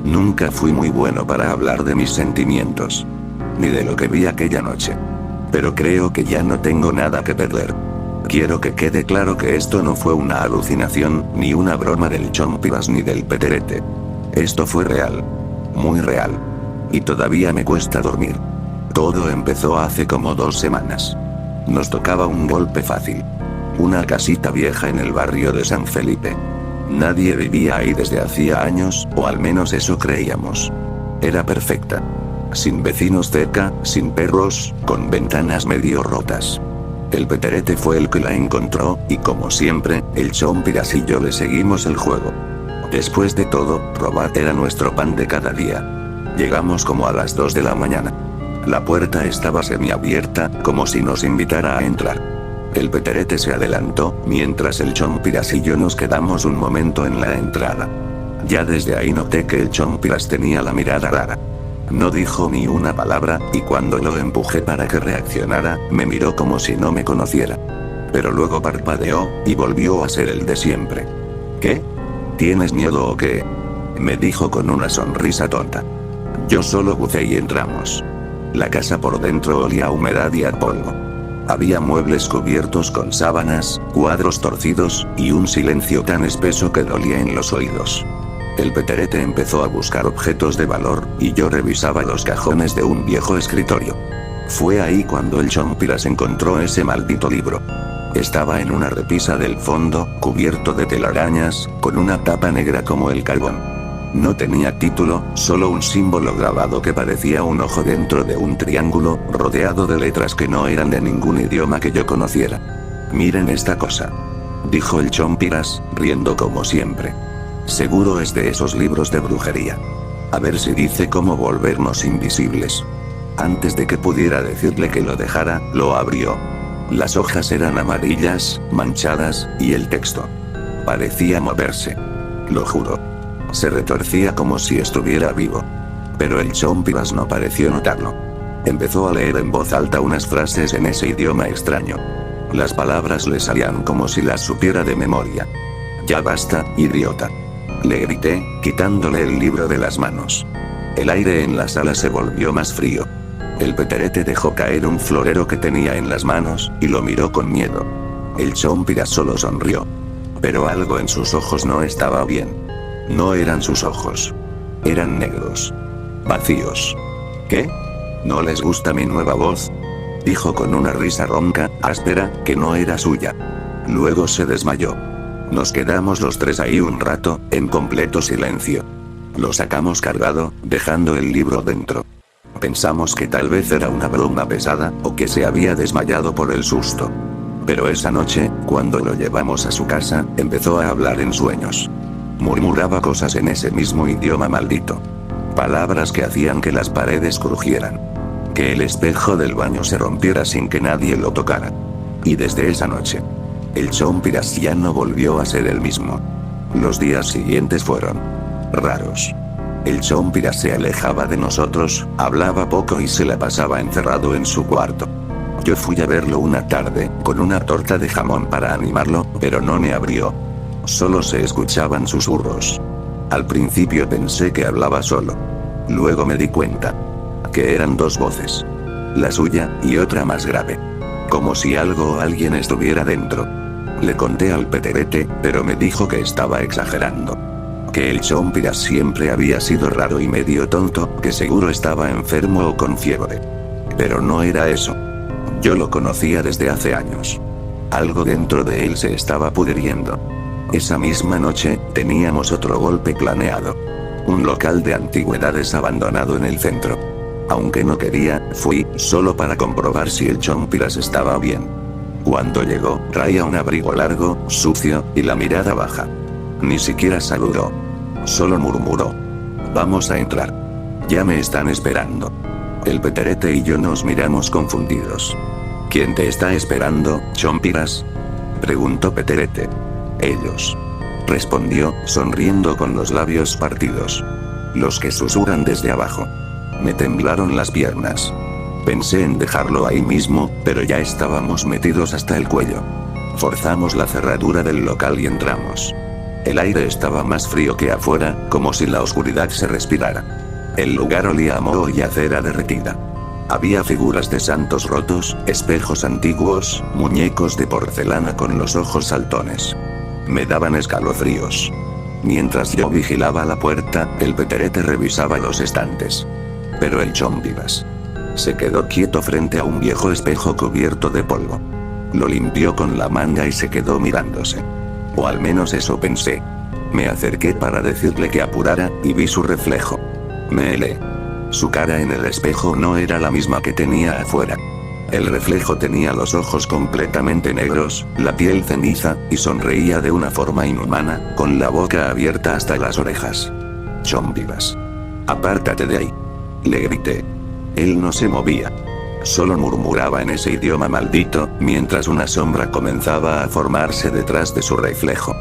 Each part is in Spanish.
Nunca fui muy bueno para hablar de mis sentimientos. Ni de lo que vi aquella noche. Pero creo que ya no tengo nada que perder. Quiero que quede claro que esto no fue una alucinación, ni una broma del Chompiras ni del Peterete. Esto fue real. Muy real. Y todavía me cuesta dormir. Todo empezó hace como 2 semanas. Nos tocaba un golpe fácil. Una casita vieja en el barrio de San Felipe. Nadie vivía ahí desde hacía años, o al menos eso creíamos. Era perfecta. Sin vecinos cerca, sin perros, con ventanas medio rotas. El Peterete fue el que la encontró, y como siempre, el Chompiras y yo le seguimos el juego. Después de todo, robar era nuestro pan de cada día. Llegamos como a las 2 de la mañana. La puerta estaba semiabierta, como si nos invitara a entrar. El Peterete se adelantó, mientras el Chompiras y yo nos quedamos un momento en la entrada. Ya desde ahí noté que el Chompiras tenía la mirada rara. No dijo ni una palabra, y cuando lo empujé para que reaccionara, me miró como si no me conociera. Pero luego parpadeó, y volvió a ser el de siempre. ¿Qué? ¿Tienes miedo o qué? Me dijo con una sonrisa tonta. Yo solo bucé y entramos. La casa por dentro olía a humedad y a polvo. Había muebles cubiertos con sábanas, cuadros torcidos, y un silencio tan espeso que dolía en los oídos. El Peterete empezó a buscar objetos de valor, y yo revisaba los cajones de un viejo escritorio. Fue ahí cuando el Chompiras encontró ese maldito libro. Estaba en una repisa del fondo, cubierto de telarañas, con una tapa negra como el carbón. No tenía título, solo un símbolo grabado que parecía un ojo dentro de un triángulo, rodeado de letras que no eran de ningún idioma que yo conociera. Miren esta cosa. Dijo el Chompiras, riendo como siempre. Seguro es de esos libros de brujería. A ver si dice cómo volvernos invisibles. Antes de que pudiera decirle que lo dejara, lo abrió. Las hojas eran amarillas, manchadas, y el texto parecía moverse. Lo juro. Se retorcía como si estuviera vivo. Pero el Chompiras no pareció notarlo. Empezó a leer en voz alta unas frases en ese idioma extraño. Las palabras le salían como si las supiera de memoria. Ya basta, idiota. Le grité, quitándole el libro de las manos. El aire en la sala se volvió más frío. El Peterete dejó caer un florero que tenía en las manos, y lo miró con miedo. El Chompiras solo sonrió. Pero algo en sus ojos no estaba bien. No eran sus ojos. Eran negros. Vacíos. ¿Qué? ¿No les gusta mi nueva voz? Dijo con una risa ronca, áspera, que no era suya. Luego se desmayó. Nos quedamos los tres ahí un rato, en completo silencio. Lo sacamos cargado, dejando el libro dentro. Pensamos que tal vez era una broma pesada, o que se había desmayado por el susto. Pero esa noche, cuando lo llevamos a su casa, empezó a hablar en sueños. Murmuraba cosas en ese mismo idioma maldito. Palabras que hacían que las paredes crujieran. Que el espejo del baño se rompiera sin que nadie lo tocara. Y desde esa noche, el Chompiras ya no volvió a ser el mismo. Los días siguientes fueron raros. El Chompiras se alejaba de nosotros, hablaba poco y se la pasaba encerrado en su cuarto. Yo fui a verlo una tarde, con una torta de jamón para animarlo, pero no me abrió. Solo se escuchaban susurros. Al principio pensé que hablaba solo. Luego me di cuenta que eran 2 voces. La suya, y otra más grave. Como si algo o alguien estuviera dentro. Le conté al Peterete, pero me dijo que estaba exagerando. Que el Chompiras siempre había sido raro y medio tonto, que seguro estaba enfermo o con fiebre. Pero no era eso. Yo lo conocía desde hace años. Algo dentro de él se estaba pudriendo. Esa misma noche, teníamos otro golpe planeado. Un local de antigüedades abandonado en el centro. Aunque no quería, fui, solo para comprobar si el Chompiras estaba bien. Cuando llegó, traía un abrigo largo, sucio, y la mirada baja. Ni siquiera saludó. Solo murmuró. Vamos a entrar. Ya me están esperando. El Peterete y yo nos miramos confundidos. ¿Quién te está esperando, Chompiras? Preguntó Peterete. Ellos. Respondió, sonriendo con los labios partidos. Los que susurran desde abajo. Me temblaron las piernas. Pensé en dejarlo ahí mismo, pero ya estábamos metidos hasta el cuello. Forzamos la cerradura del local y entramos. El aire estaba más frío que afuera, como si la oscuridad se respirara. El lugar olía a moho y a cera derretida. Había figuras de santos rotos, espejos antiguos, muñecos de porcelana con los ojos saltones. Me daban escalofríos. Mientras yo vigilaba la puerta, el Peterete revisaba los estantes. Pero el Chompiras se quedó quieto frente a un viejo espejo cubierto de polvo. Lo limpió con la manga y se quedó mirándose. O al menos eso pensé. Me acerqué para decirle que apurara, y vi su reflejo. Me helé. Su cara en el espejo no era la misma que tenía afuera. El reflejo tenía los ojos completamente negros, la piel ceniza, y sonreía de una forma inhumana, con la boca abierta hasta las orejas. Chompiras. Apártate de ahí. Le grité. Él no se movía. Solo murmuraba en ese idioma maldito, mientras una sombra comenzaba a formarse detrás de su reflejo.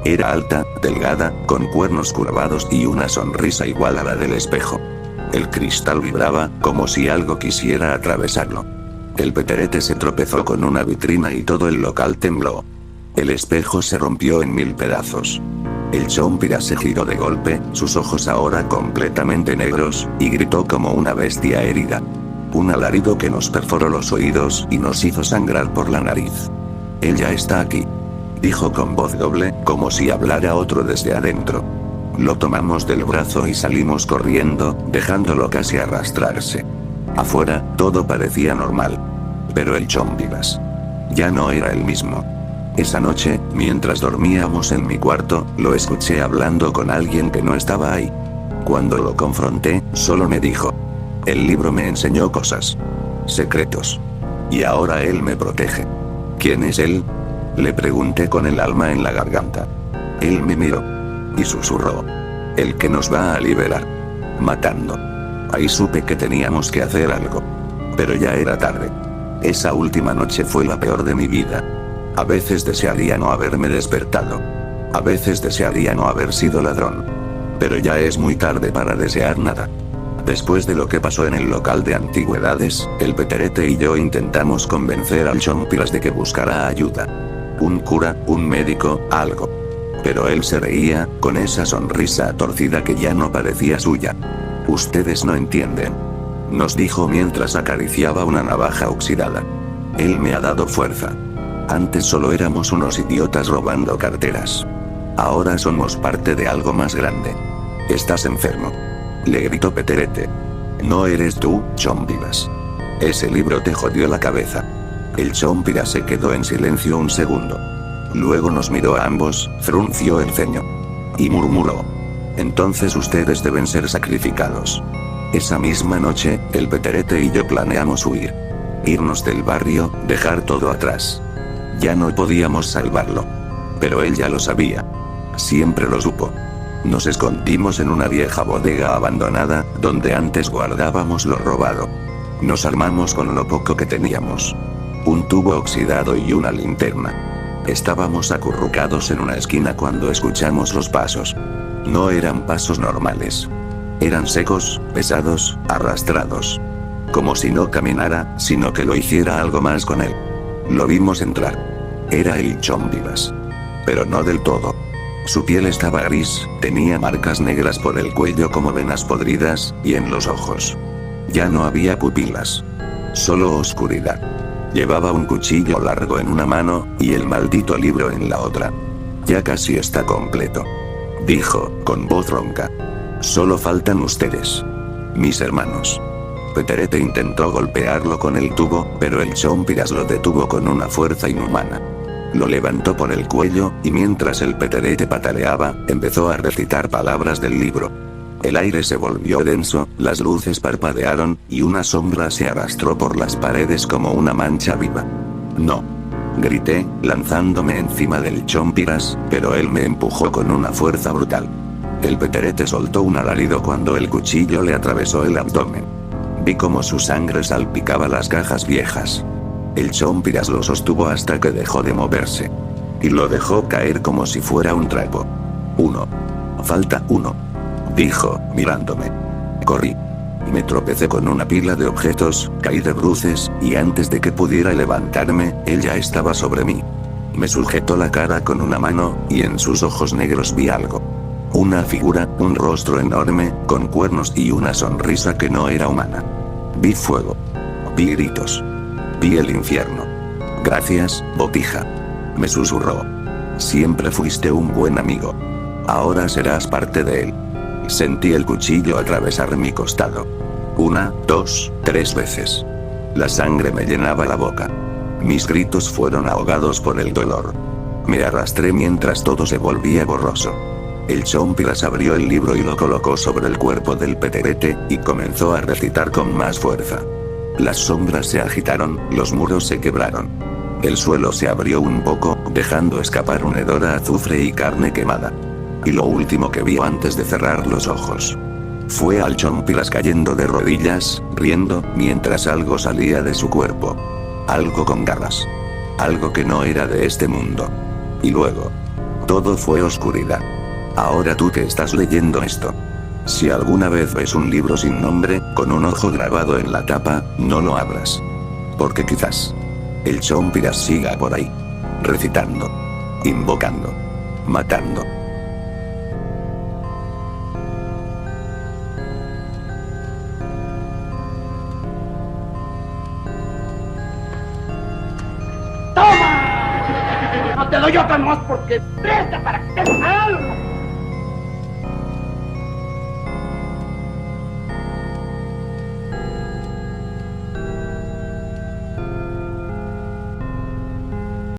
Era alta, delgada, con cuernos curvados y una sonrisa igual a la del espejo. El cristal vibraba, como si algo quisiera atravesarlo. El Peterete se tropezó con una vitrina y todo el local tembló. El espejo se rompió en 1000 pedazos. El Chompiras se giró de golpe, sus ojos ahora completamente negros, y gritó como una bestia herida. Un alarido que nos perforó los oídos y nos hizo sangrar por la nariz. «Ella está aquí», dijo con voz doble, como si hablara otro desde adentro. Lo tomamos del brazo y salimos corriendo, dejándolo casi arrastrarse. Afuera, todo parecía normal. Pero el Chompiras ya no era el mismo. Esa noche, mientras dormíamos en mi cuarto, lo escuché hablando con alguien que no estaba ahí. Cuando lo confronté, solo me dijo: «El libro me enseñó cosas. Secretos. Y ahora él me protege». «¿Quién es él?», le pregunté con el alma en la garganta. Él me miró y susurró: «El que nos va a liberar. Matando». Ahí supe que teníamos que hacer algo. Pero ya era tarde. Esa última noche fue la peor de mi vida. A veces desearía no haberme despertado. A veces desearía no haber sido ladrón. Pero ya es muy tarde para desear nada. Después de lo que pasó en el local de antigüedades, el Peterete y yo intentamos convencer al Chompiras de que buscara ayuda. Un cura, un médico, algo. Pero él se reía, con esa sonrisa torcida que ya no parecía suya. «Ustedes no entienden», nos dijo mientras acariciaba una navaja oxidada. «Él me ha dado fuerza. Antes solo éramos unos idiotas robando carteras. Ahora somos parte de algo más grande». «Estás enfermo», le gritó Peterete. «No eres tú, Chompiras. Ese libro te jodió la cabeza». El Chompiras se quedó en silencio un segundo. Luego nos miró a ambos, frunció el ceño y murmuró: «Entonces ustedes deben ser sacrificados». Esa misma noche, el Peterete y yo planeamos huir. Irnos del barrio, dejar todo atrás. Ya no podíamos salvarlo. Pero él ya lo sabía. Siempre lo supo. Nos escondimos en una vieja bodega abandonada, donde antes guardábamos lo robado. Nos armamos con lo poco que teníamos. Un tubo oxidado y una linterna. Estábamos acurrucados en una esquina cuando escuchamos los pasos. No eran pasos normales. Eran secos, pesados, arrastrados. Como si no caminara, sino que lo hiciera algo más con él. Lo vimos entrar. Era el Chompiras. Pero no del todo. Su piel estaba gris, tenía marcas negras por el cuello como venas podridas, y en los ojos. Ya no había pupilas. Solo oscuridad. Llevaba un cuchillo largo en una mano, y el maldito libro en la otra. «Ya casi está completo», dijo, con voz ronca. «Solo faltan ustedes. Mis hermanos». Peterete intentó golpearlo con el tubo, pero el Chompiras lo detuvo con una fuerza inhumana. Lo levantó por el cuello, y mientras el Peterete pataleaba, empezó a recitar palabras del libro. El aire se volvió denso, las luces parpadearon, y una sombra se arrastró por las paredes como una mancha viva. «No», grité, lanzándome encima del Chompiras, pero él me empujó con una fuerza brutal. El Peterete soltó un alarido cuando el cuchillo le atravesó el abdomen. Vi cómo su sangre salpicaba las cajas viejas. El Chompiras lo sostuvo hasta que dejó de moverse. Y lo dejó caer como si fuera un trapo. «Uno. Falta uno», dijo, mirándome. Corrí. Me tropecé con una pila de objetos, caí de bruces, y antes de que pudiera levantarme, él ya estaba sobre mí. Me sujetó la cara con una mano, y en sus ojos negros vi algo. Una figura, un rostro enorme, con cuernos y una sonrisa que no era humana. Vi fuego. Vi gritos. Vi el infierno. Gracias, Botija. Me susurró. Siempre fuiste un buen amigo. Ahora serás parte de él. Sentí el cuchillo atravesar mi costado. 1, 2, 3 veces. La sangre me llenaba la boca. Mis gritos fueron ahogados por el dolor. Me arrastré mientras todo se volvía borroso. El Chompiras abrió el libro y lo colocó sobre el cuerpo del Peterete, y comenzó a recitar con más fuerza. Las sombras se agitaron, los muros se quebraron. El suelo se abrió un poco, dejando escapar un hedor a azufre y carne quemada. Y lo último que vio antes de cerrar los ojos fue al Chompiras cayendo de rodillas, riendo, mientras algo salía de su cuerpo. Algo con garras. Algo que no era de este mundo. Y luego, todo fue oscuridad. Ahora tú que estás leyendo esto. Si alguna vez ves un libro sin nombre, con un ojo grabado en la tapa, no lo abras. Porque quizás el Chompiras siga por ahí. Recitando. Invocando. Matando. ¡Toma! No te doy otra más porque presta para que te algo.